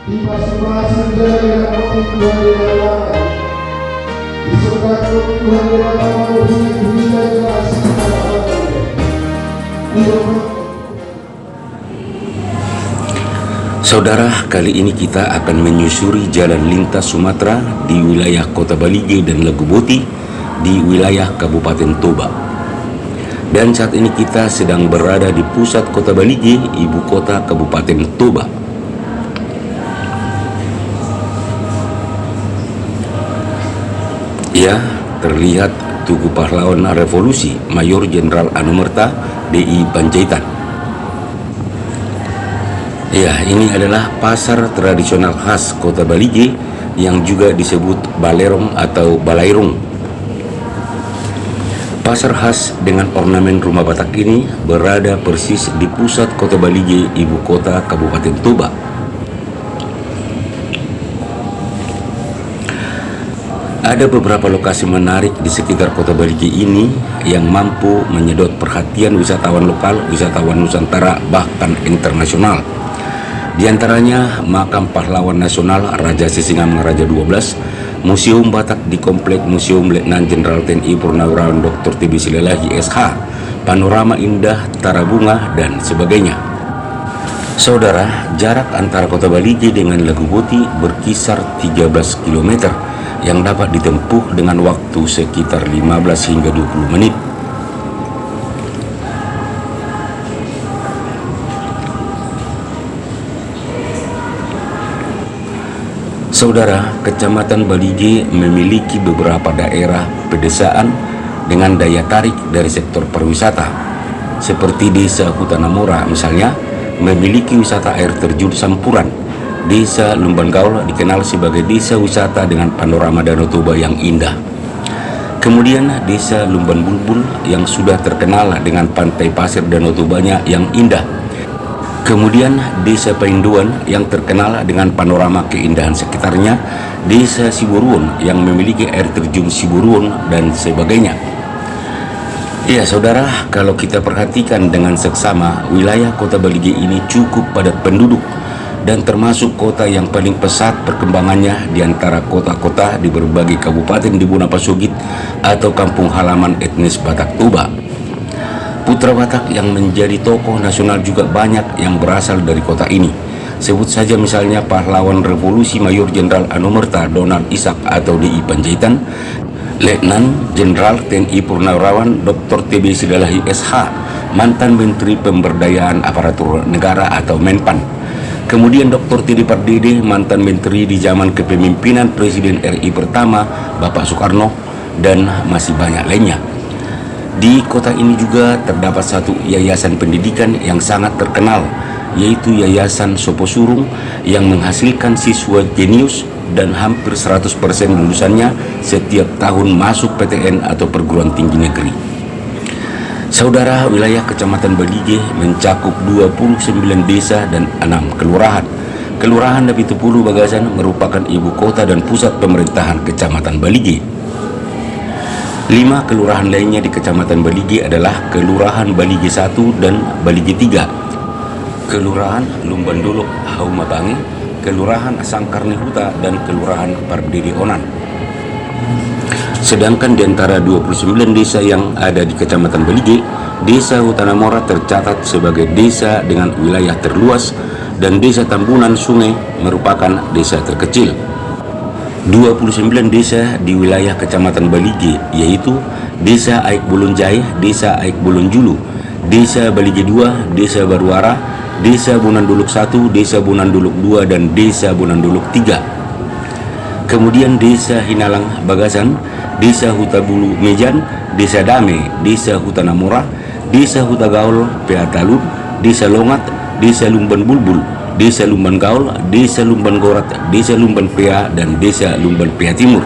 di masing-masing daerah yang Tuhan dirahmati. Disertakan Tuhan dirahmati bumi dan kasih Saudara, kali ini kita akan menyusuri jalan lintas Sumatera di wilayah Kota Balige dan Leguboti di wilayah Kabupaten Toba. Dan saat ini kita sedang berada di pusat Kota Balige, ibu kota Kabupaten Toba. Ya, terlihat Tugu Pahlawan Revolusi Mayor Jenderal Anumerta DI Panjaitan. Ya, ini adalah pasar tradisional khas Kota Balige yang juga disebut Balerong atau Balairung. Pasar khas dengan ornamen rumah Batak ini berada persis di pusat Kota Balige, ibu kota Kabupaten Toba. Ada beberapa lokasi menarik di sekitar Kota Balige ini yang mampu menyedot perhatian wisatawan lokal, wisatawan Nusantara, bahkan internasional. Di antaranya Makam Pahlawan Nasional Raja Sisingamang Raja 12, Museum Batak di Komplek Museum Letnan Jenderal TNI Purnawirawan Dr. TB Silalahi SH, Panorama Indah Tarabunga, dan sebagainya. Saudara, jarak antara Kota Balige dengan Leguboti berkisar 13 km yang dapat ditempuh dengan waktu sekitar 15 hingga 20 menit. Saudara, Kecamatan Balige memiliki beberapa daerah pedesaan dengan daya tarik dari sektor pariwisata. Seperti Desa Hutanamora misalnya, memiliki wisata air terjun Sampuran. Desa Lumban Gaul dikenal sebagai desa wisata dengan panorama Danau Toba yang indah. Kemudian Desa Lumban Bulbul yang sudah terkenal dengan pantai pasir Danau Tobanya yang indah. Kemudian Desa Painduan yang terkenal dengan panorama keindahan sekitarnya, Desa Siburuun yang memiliki air terjun Siburuun, dan sebagainya. Ya saudara, kalau kita perhatikan dengan seksama, wilayah Kota Balige ini cukup padat penduduk dan termasuk kota yang paling pesat perkembangannya di antara kota-kota di berbagai kabupaten di Bonapasugit atau kampung halaman etnis Batak Toba. Putra Batak yang menjadi tokoh nasional juga banyak yang berasal dari kota ini. Sebut saja misalnya Pahlawan Revolusi Mayor Jenderal Anumerta Donald Ishak atau DI Panjaitan, Letnan Jenderal TNI Purnawirawan Dr. TB Silalahi SH, mantan Menteri Pemberdayaan Aparatur Negara atau Menpan. Kemudian Dr. Tidi Pardede, mantan Menteri di zaman kepemimpinan Presiden RI pertama Bapak Soekarno, dan masih banyak lainnya. Di kota ini juga terdapat satu yayasan pendidikan yang sangat terkenal, yaitu Yayasan Sopo Surung yang menghasilkan siswa jenius dan hampir 100% lulusannya setiap tahun masuk PTN atau perguruan tinggi negeri. Saudara, wilayah Kecamatan Balige mencakup 29 desa dan 6 kelurahan. Kelurahan Dapitupulu Bagasan merupakan ibu kota dan pusat pemerintahan Kecamatan Balige. 5 kelurahan lainnya di Kecamatan Balige adalah Kelurahan Balige 1 dan Balige 3, Kelurahan Lumban Dolok Haumabangi, Kelurahan Sangkarni Huta, dan Kelurahan Pardede Onan. Sedangkan di antara 29 desa yang ada di Kecamatan Balige, Desa Hutanamora tercatat sebagai desa dengan wilayah terluas dan Desa Tambunan Sungai merupakan desa terkecil. 29 desa di wilayah Kecamatan Balige yaitu Desa Aik Bolonjai, Desa Aik Bolonjulu, Desa Balige 2, Desa Baruara, Desa Bonandolok 1, Desa Bonandolok 2, dan Desa Bonandolok 3. Kemudian Desa Hinalang Bagasan, Desa Hutabulu Mejan, Desa Dame, Desa Hutanamora, Desa Hutagaul Peatalun, Desa Longat, Desa Lumban Bulbul, Desa Lumban Gaul, Desa Lumban Gorat, Desa Lumban Pea, dan Desa Lumban Pea Timur.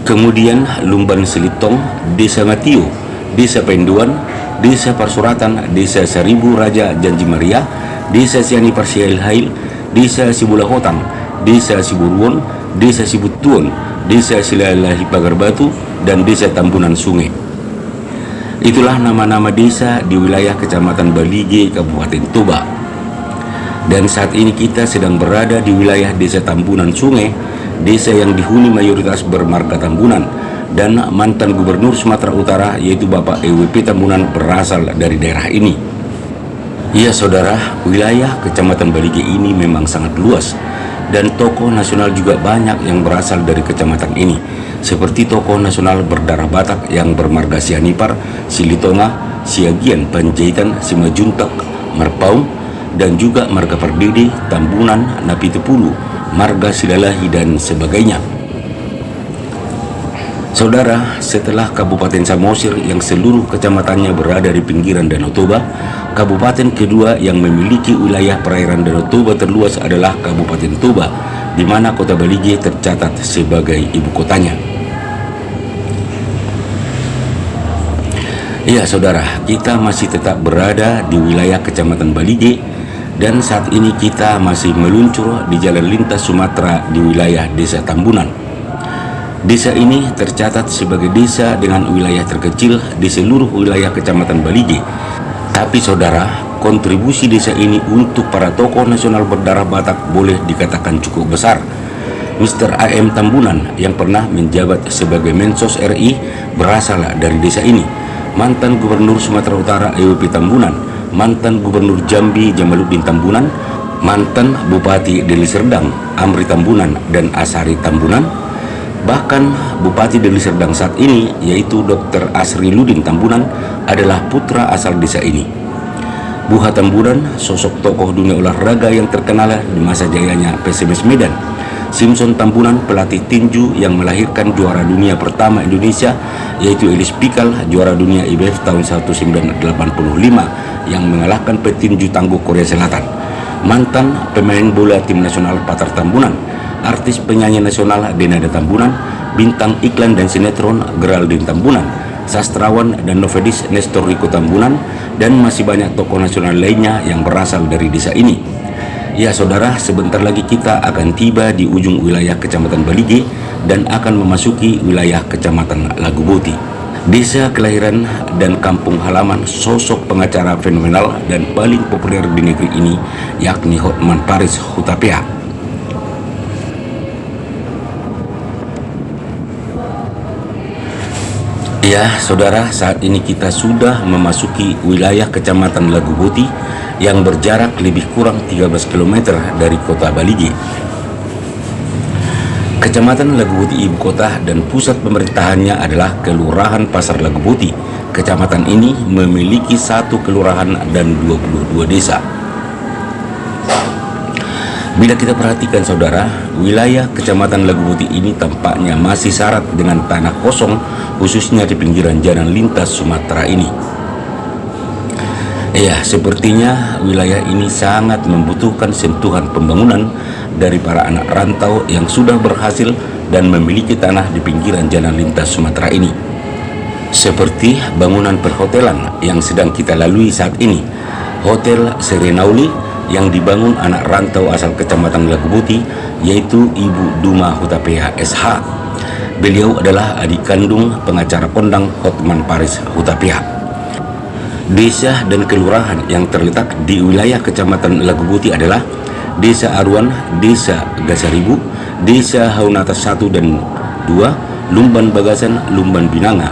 Kemudian Lumban Selitong, Desa Matio, Desa Penduan, Desa Parsuratan, Desa Seribu Raja Janji Maria, Desa Siani Parsial Hail, Desa Sibulahotang, Desa Siburuon, Desa Sibutuon, Desa Silalahi Pagar Batu, dan Desa Tambunan Sungai. Itulah nama-nama desa di wilayah Kecamatan Balige, Kabupaten Toba. Dan saat ini kita sedang berada di wilayah Desa Tambunan Sungai, desa yang dihuni mayoritas bermarga Tambunan, dan mantan Gubernur Sumatera Utara yaitu Bapak EWP Tambunan berasal dari daerah ini. Ya saudara, wilayah Kecamatan Balige ini memang sangat luas, dan tokoh nasional juga banyak yang berasal dari kecamatan ini, seperti tokoh nasional berdarah Batak yang bermarga Sianipar, Silitonga, Siagian, Panjaitan, Simajuntak, Marpaung, dan juga marga Pardede, Tambunan, Napitupulu, marga Silalahi, dan sebagainya. Saudara, setelah Kabupaten Samosir yang seluruh kecamatannya berada di pinggiran Danau Toba, kabupaten kedua yang memiliki wilayah perairan Danau Toba terluas adalah Kabupaten Toba, di mana kota Balige tercatat sebagai ibu kotanya. Ya saudara, kita masih tetap berada di wilayah Kecamatan Balige, dan saat ini kita masih meluncur di jalan lintas Sumatera di wilayah Desa Tambunan. Desa ini tercatat sebagai desa dengan wilayah terkecil di seluruh wilayah Kecamatan Balige. Tapi saudara, kontribusi desa ini untuk para tokoh nasional berdarah Batak boleh dikatakan cukup besar. Mr. A.M. Tambunan yang pernah menjabat sebagai Mensos RI berasal dari desa ini. Mantan Gubernur Sumatera Utara EWP Tambunan, mantan Gubernur Jambi Jamaluddin Tambunan, mantan Bupati Deli Serdang Amri Tambunan dan Asari Tambunan. Bahkan Bupati Deli Serdang saat ini yaitu Dr. Asri Ludin Tambunan adalah putra asal desa ini. Buha Tambunan, sosok tokoh dunia olahraga yang terkenal di masa jayanya PSMS Medan. Simpson Tambunan, pelatih tinju yang melahirkan juara dunia pertama Indonesia yaitu Elis Pikal, juara dunia IBF tahun 1985 yang mengalahkan petinju tangguh Korea Selatan. Mantan pemain bola tim nasional Patar Tambunan, artis penyanyi nasional Denada Tambunan, bintang iklan dan sinetron Geraldine Tambunan, sastrawan dan novelis Nestor Rico Tambunan, dan masih banyak tokoh nasional lainnya yang berasal dari desa ini. Ya saudara, sebentar lagi kita akan tiba di ujung wilayah Kecamatan Balige dan akan memasuki wilayah Kecamatan Laguboti, desa kelahiran dan kampung halaman sosok pengacara fenomenal dan paling populer di negeri ini, yakni Hotman Paris Hutapea. Ya saudara, saat ini kita sudah memasuki wilayah Kecamatan Laguboti yang berjarak lebih kurang 13 km dari kota Balige. Kecamatan Laguboti ibu kota dan pusat pemerintahannya adalah Kelurahan Pasar Laguboti. Kecamatan ini memiliki 1 kelurahan dan 22 desa. Bila kita perhatikan saudara, wilayah Kecamatan Laguboti ini tampaknya masih syarat dengan tanah kosong, khususnya di pinggiran jalan lintas Sumatera ini. Ya, sepertinya wilayah ini sangat membutuhkan sentuhan pembangunan dari para anak rantau yang sudah berhasil dan memiliki tanah di pinggiran jalan lintas Sumatera ini. Seperti bangunan perhotelan yang sedang kita lalui saat ini, Hotel Serenauli yang dibangun anak rantau asal Kecamatan Laguboti, yaitu Ibu Duma Hutapea SH. Beliau adalah adik kandung pengacara kondang Hotman Paris Hutapea. Desa dan kelurahan yang terletak di wilayah Kecamatan Laguboti adalah Desa Aruan, Desa Gasaribu, Desa Haunata 1 dan 2, Lumban Bagasan, Lumban Binanga,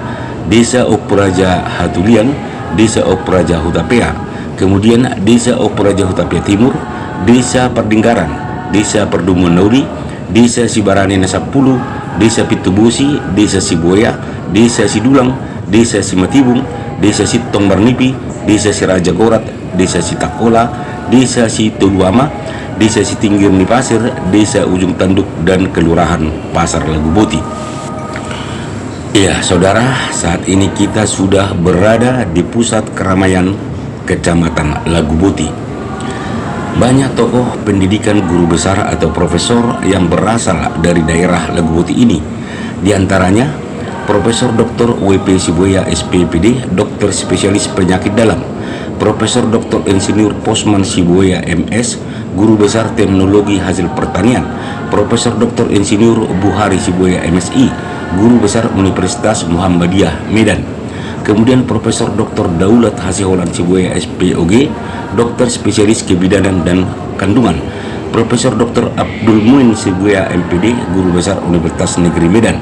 Desa Operaja Hatulian, Desa Operaja Hutapea, kemudian Desa Operaja Hutapea Timur, Desa Perdinggaran, Desa Perdumun Nauri, Desa Sibarani Nasapulu, Desa Pitubusi, Desa Siboya, Desa Sidulang, Desa Simatibung, Desa Sitong Barnipi, Desa Siraja Gorat, Desa Sitakola, Desa Situluama, Desa Sitinggir Nipasir, Desa Ujung Tanduk, dan Kelurahan Pasar Laguboti. Ya saudara, saat ini kita sudah berada di pusat keramaian Kecamatan Laguboti. Banyak tokoh pendidikan, guru besar atau profesor yang berasal dari daerah Laguboti ini. Di antaranya Profesor Dr. W.P. Siboya SPPD, dokter spesialis penyakit dalam. Profesor Dr. Insinyur Posman Siboya MS, guru besar teknologi hasil pertanian. Profesor Dr. Insinyur Buhari Siboya MSI, guru besar Universitas Muhammadiyah Medan. Kemudian Profesor Dr. Daulat Hasiholan Sibuaya SPOG, dokter spesialis kebidanan dan kandungan. Profesor Dr. Abdul Muin Sibuaya MPD, guru besar Universitas Negeri Medan.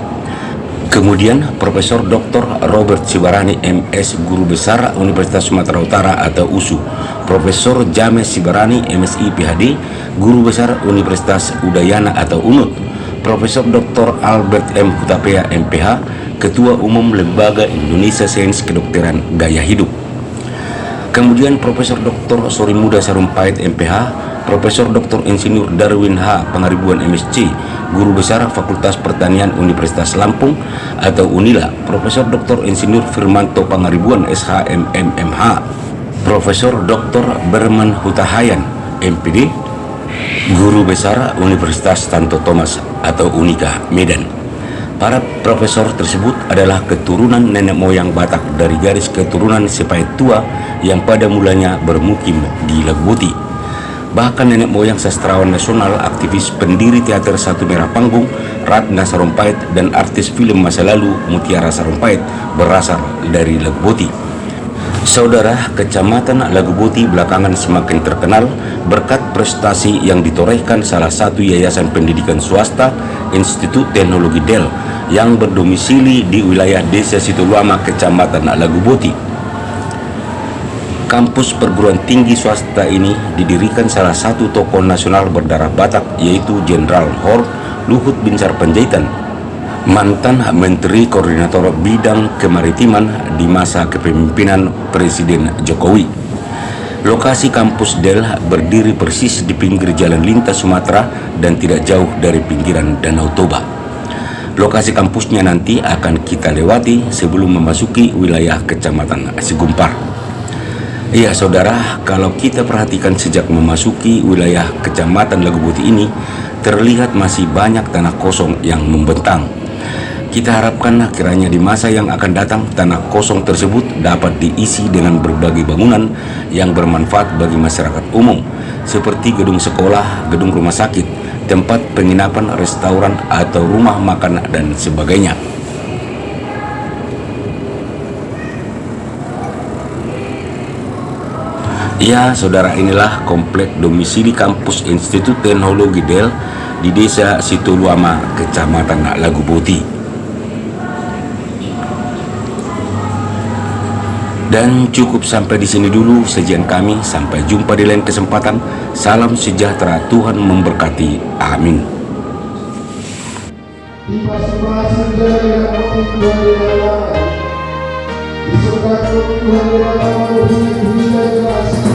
Kemudian Profesor Dr. Robert Sibarani MS, guru besar Universitas Sumatera Utara atau USU. Profesor James Sibarani MSI PhD, guru besar Universitas Udayana atau UNUD. Profesor Dr. Albert M. Hutapea MPH, Ketua Umum Lembaga Indonesia Sains Kedokteran Gaya Hidup. Kemudian Profesor Dr. Sorimuda Sarumpait MPH, Profesor Dr. Insinyur Darwin H. Pangaribuan MSc, guru besar Fakultas Pertanian Universitas Lampung atau UNILA. Profesor Dr. Insinyur Firmanto Pangaribuan SHM MMH, Profesor Dr. Berman Hutahayan MPD, guru besar Universitas Santo Thomas atau Unika Medan. Para profesor tersebut adalah keturunan nenek moyang Batak dari garis keturunan Sepait Tua yang pada mulanya bermukim di Legbuti. Bahkan nenek moyang sastrawan nasional, aktivis, pendiri teater Satu Merah Panggung, Ratna Sarumpait, dan artis film masa lalu Mutiara Sarumpait berasal dari Legbuti. Saudara, Kecamatan Lagubuti belakangan semakin terkenal berkat prestasi yang ditorehkan salah satu yayasan pendidikan swasta, Institut Teknologi Del, yang berdomisili di wilayah Desa Situlama, Kecamatan Lagubuti. Kampus perguruan tinggi swasta ini didirikan salah satu tokoh nasional berdarah Batak, yaitu Jenderal Hor Luhut Binsar Panjaitan, mantan Menteri Koordinator Bidang Kemaritiman di masa kepemimpinan Presiden Jokowi. Lokasi kampus Del berdiri persis di pinggir jalan lintas Sumatera dan tidak jauh dari pinggiran Danau Toba. Lokasi kampusnya nanti akan kita lewati sebelum memasuki wilayah Kecamatan Segumpar. Iya saudara, kalau kita perhatikan sejak memasuki wilayah Kecamatan Lagubuti ini, terlihat masih banyak tanah kosong yang membentang. Kita harapkan kiranya di masa yang akan datang tanah kosong tersebut dapat diisi dengan berbagai bangunan yang bermanfaat bagi masyarakat umum, seperti gedung sekolah, gedung rumah sakit, tempat penginapan, restoran atau rumah makan dan sebagainya. Ya saudara, inilah komplek domisili kampus Institut Teknologi Del di Desa Situluama, Kecamatan Lagubuti. Dan cukup sampai di sini dulu sajian kami. Sampai jumpa di lain kesempatan. Salam sejahtera, Tuhan memberkati. Amin. Di masing-masing daerah Tuhan direlakan, disertakan Tuhan direlakan, beri generasi